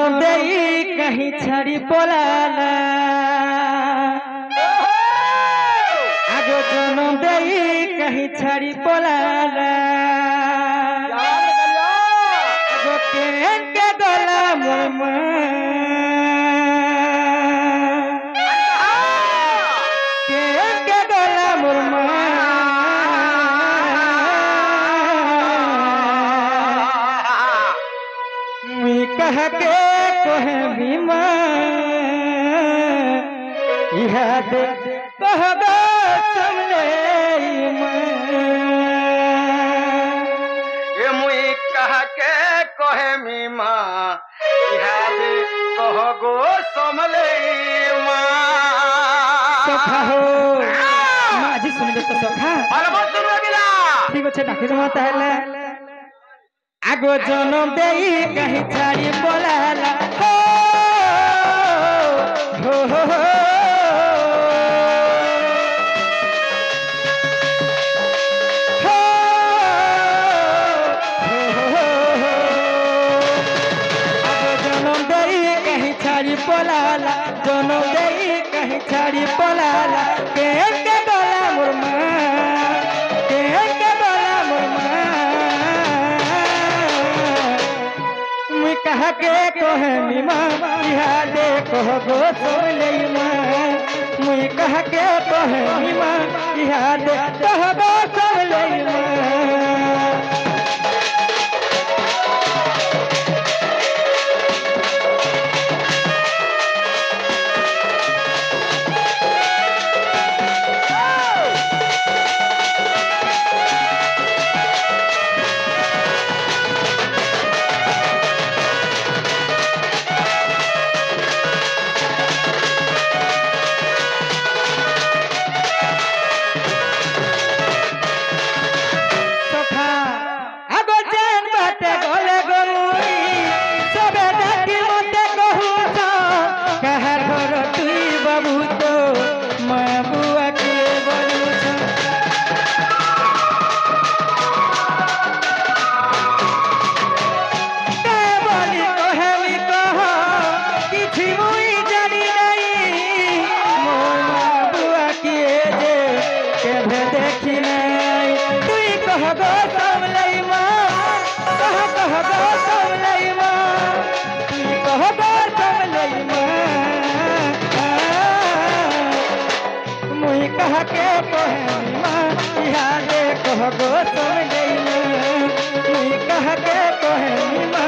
जन्म दे कहीं छड़ी पोलाला आगो जन्म दे कहीं छड़ी पोलाला आगो के गला मोरमा के गला मोरमा कह के कोहे बीमा यह दे कहबा समले ये मुई कह के कोहे बीमा यह दे कहगो समले सखा हो माजी सुन दे तो सखा और मत सुन गिला ठीक আছে ডাকি দমা তাহলে आगो जन्म दे कहीं छाड़ी बोलाला हो हो हो हो आगो जन्म दे कहीं छाड़ी बोलाला जन्म दे कहीं छाड़ी बोलाला के गला मुरमा के गला मुरमा कह के कोहे मीमा यह दे कहगो समले मुई कह के कोहे मीमा यह दे कहगो समले कह के कोहनीमा यह दे कहगो समले कह के कोहनीमा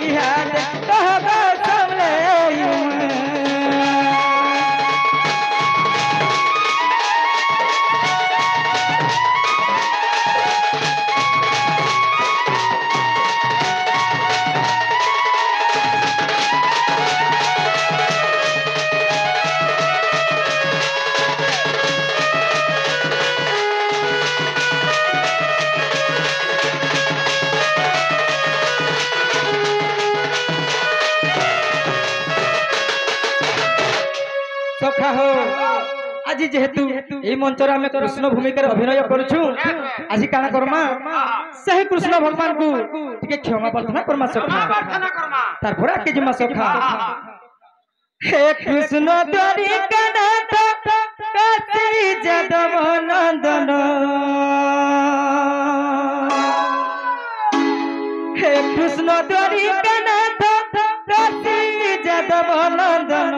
यह दे कहगो समले सखा हो आज जेहेतु ए मंचर आमे कृष्ण भूमिका अभिनय करूछु आज काना करमा सही कृष्ण भगवान को टिके क्षमा प्रार्थना करमा सखा तारपर आके जिमा सखा हे कृष्ण तोरी कनाथ काशी जदव नंदन हे कृष्ण तोरी कनाथ काशी जदव नंदन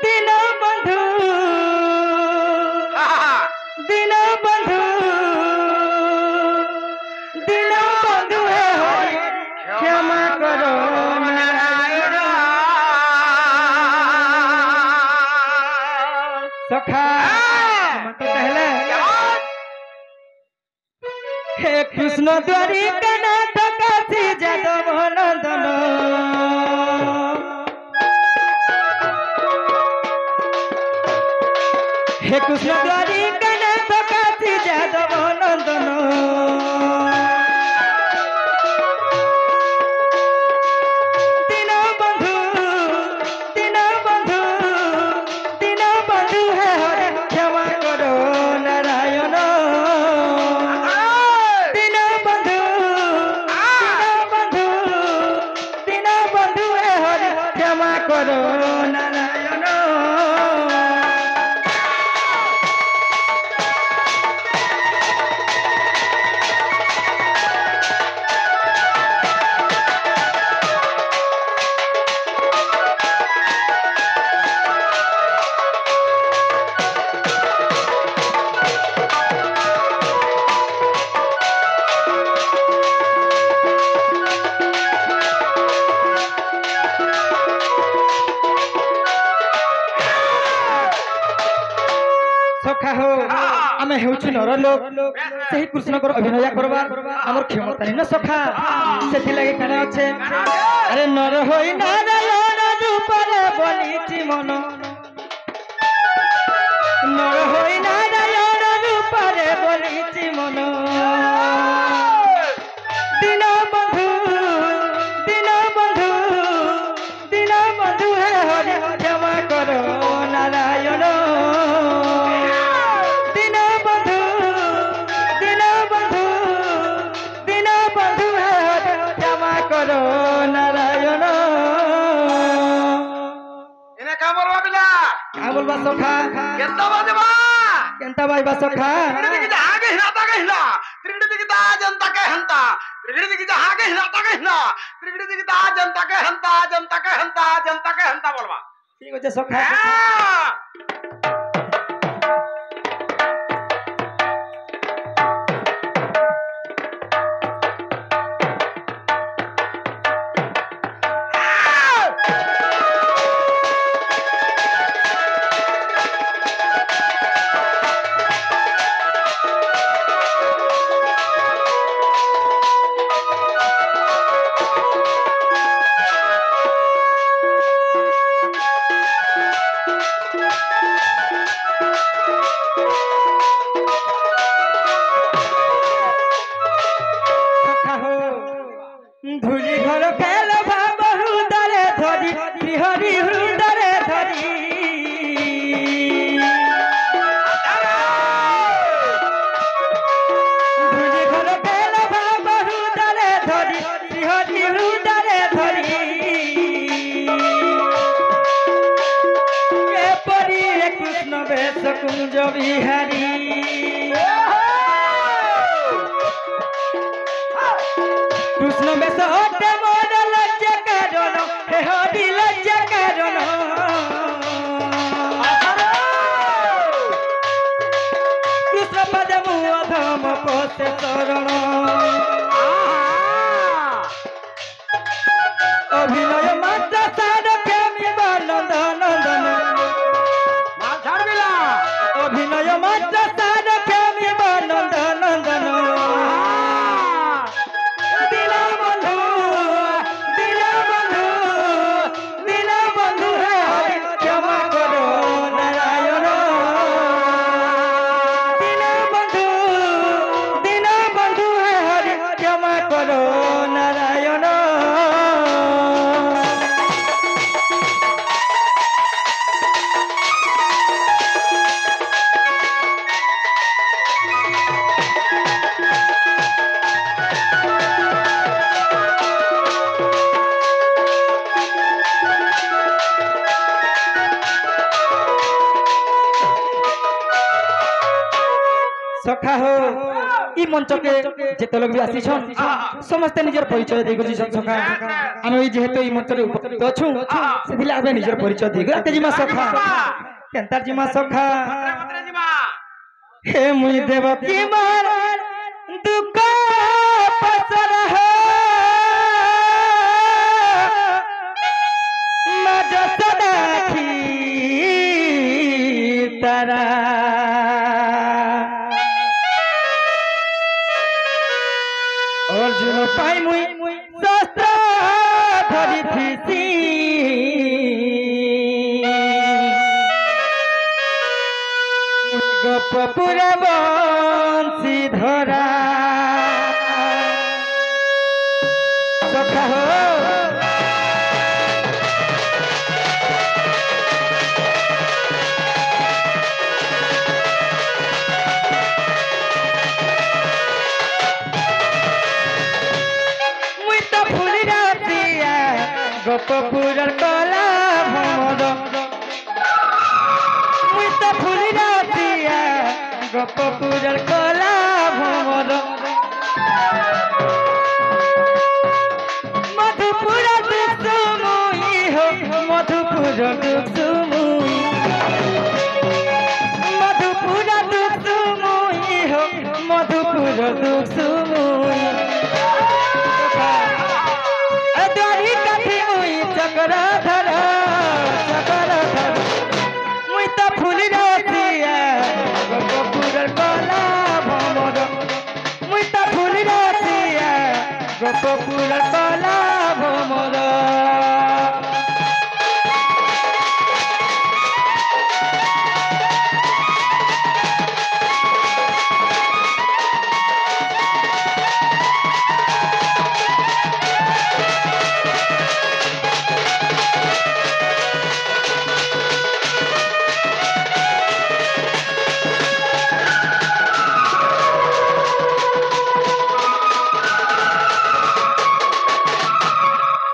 दिन बंधु दिन बंधु दिन बंधु क्षमा करो नारायण सखा मत कहले हे कृष्ण द्वारी कनाथ काशी जदव नंदन हे कृष्ण द्वारी कनाथ काशी जदव नंदन दिन बंधु दिन बंधु दिन बंधु है हरे क्षमा करो नारायण दिन बंधु करो नारायण सखा हो आमे हेउछु नर लोक सही कृष्ण को अभिनय करबा हमर क्षमता नै न सखा सेति लागि काने अछि अरे नर होई नारायण रूप रे बलिछि मन नर होई नारायण रूप रे बलिछि मन दिन बंधु दिन बंधु दिन बंधु हे हरि क्षमा करो नारायण नारायण इने का बोलबा बिला का बोलबा सखा केंता बाजबा केंता बाजबा सखा त्रिगड़ी की आगे हिलाता के हिला त्रिगड़ी की दा जनता के हंता त्रिगड़ी की आगे हिलाता के हिला त्रिगड़ी की दा जनता के हंता जनता के हंता जनता के हंता बोलबा ठीक होचे सखा धूली घर खेल बाबू दरे धरी हरि हृदय धरी धूली घर खेल बाबू दरे धरी हरि हृदय धरी एपरी कृष्ण बेश कुंज बिहारी कृष्ण बेश होते मोर लज्जा कारण हे हरि लज्जा कारण कृष्ण पद मुधम पसे शरण अभिनय मात्र सार प्रेमी नंदन नंदन अभिनय मात्र सार प्रेमी नंदन नंदन नारायण सखा हो ई मंच के जेते लोग भी आसी छन समस्त निजर परिचय देगो जी सखा हम ई जेहेतु ई मंच रे उपस्थित अछु सेदिला आबे निजर परिचय देगो आते जिमा सखा केंतार जिमा सखा हे मुई देवकी मार दुख पसर हो मज सदाखी तारा अर्जुन पाई मुई शस्त्र धरी थीसी गपपुर बंशी धरा सखा हो गपपुर कला ভমর মুই তো ফুলি রাতিয়া গোপপুরের কলা ভমর মধুপুর দুঃখু মুই হো মধুপুর দুঃখু মুই মধুপুর দুঃখু মুই হো মধুপুর দুঃখু মুই দ্বারি কাঠি মুই চক্র ধর মুই তো ফুলি রাতিয়া গোপপুরের কলা ভমর মুই তো ফুলি রাতিয়া গোপপুরের কলা ভমর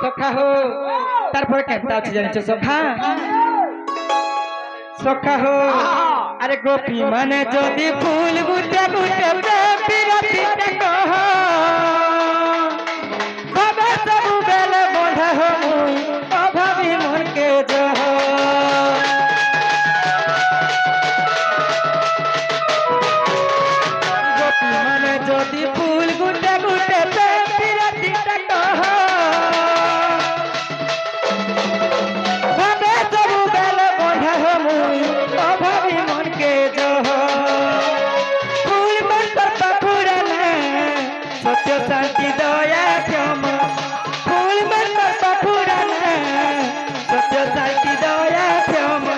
সখা হো তারপরে কেমতা আছে জানিছ সখা সখা হো আরে গোপী মানে যদি ফুল গুটে গুটে বিরতি কহ ভাবে সবু বেলে বন্ধা হো মুই অভাবী মনকে জহ গোপী মানে যদি ফুল গুটে গুটে বিরতি কহ অভাবী মনকে জহ ফুল মন্তর পাখুরানা সত্য শান্তি দয়া ক্ষমা ফুল মন্তর পাখুরানা সত্য শান্তি দয়া ক্ষমা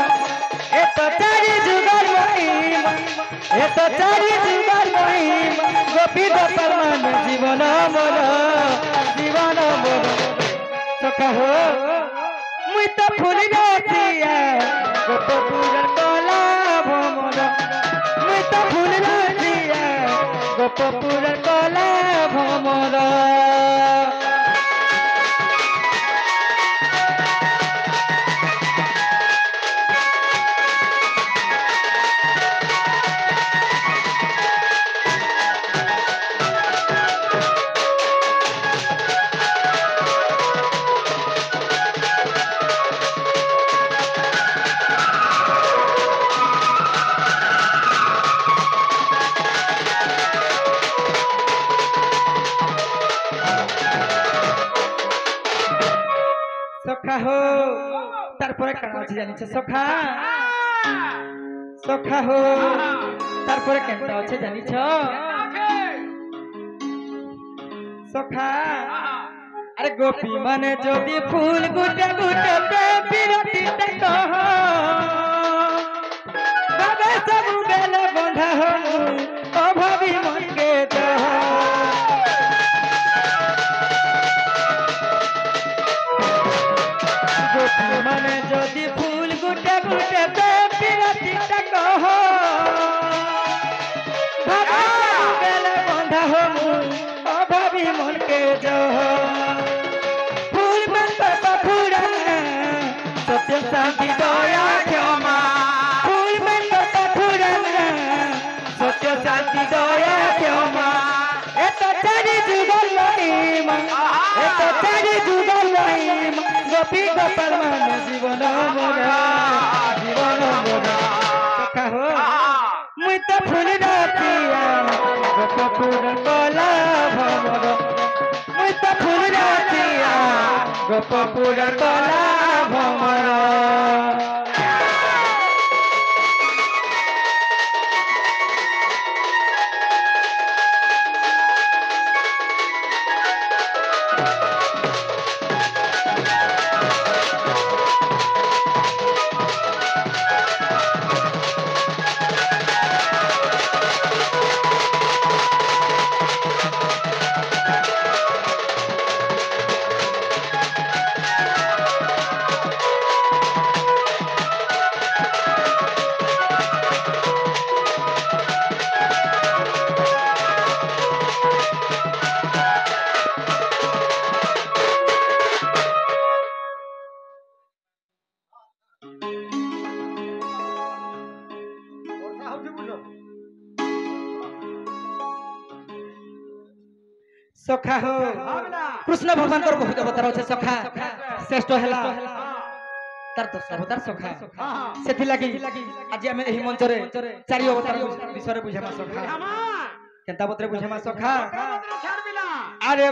এত চারি যুগর মহিমা এত চারি যুগর মহিমা গোপী গোপাল মান জীবন মোর সখা হো মুই তো ফুলি রাতিয়া গোপপুরের কলা ভমর মুই তো ফুলি রাতিয়া গোপপুরের কলা ভমর সখা হো তারপরে কেন আছে জানিছ সখা সখা হো তারপরে কেমন আছে জানিছ সখা আরে গোপী মানে যদি ফুল গুটে গুটে বিরতি কহ ভাবে সবু বেলে বন্ধা হো অভাবী মনকে জহ গোপী মানে যদি ফুল গুটে গুটে বিরতি কহ ভাবে সবু বেলে বন্ধা হো অভাবী মনকে জহ ফুল মন্তর পাখুরানা সত্য শান্তি দয়া ক্ষমা ফুল মন্তর পাখুরানা সত্য শান্তি দয়া ক্ষমা এত চারি যুগল মহিমা এত চারি যুগল মহিমা গোপী গোপাল মান জীবন মোর সখা হো মুই তো ফুল রাতিয়া গোপপুর কলা ভমর মুই তো ফুল রাতিয়া গোপপুর কলা ভমর सखा हो कृष्ण भगवान कर बहुत अवतार अच्छे सखा श्रेष्ठ हैला तार 10 अवतार सखा सेथि लागि आज हम एही मंच रे 4 अवतार विषय रे बुझेमा सखा केनता बतरे बुझेमा सखा अरे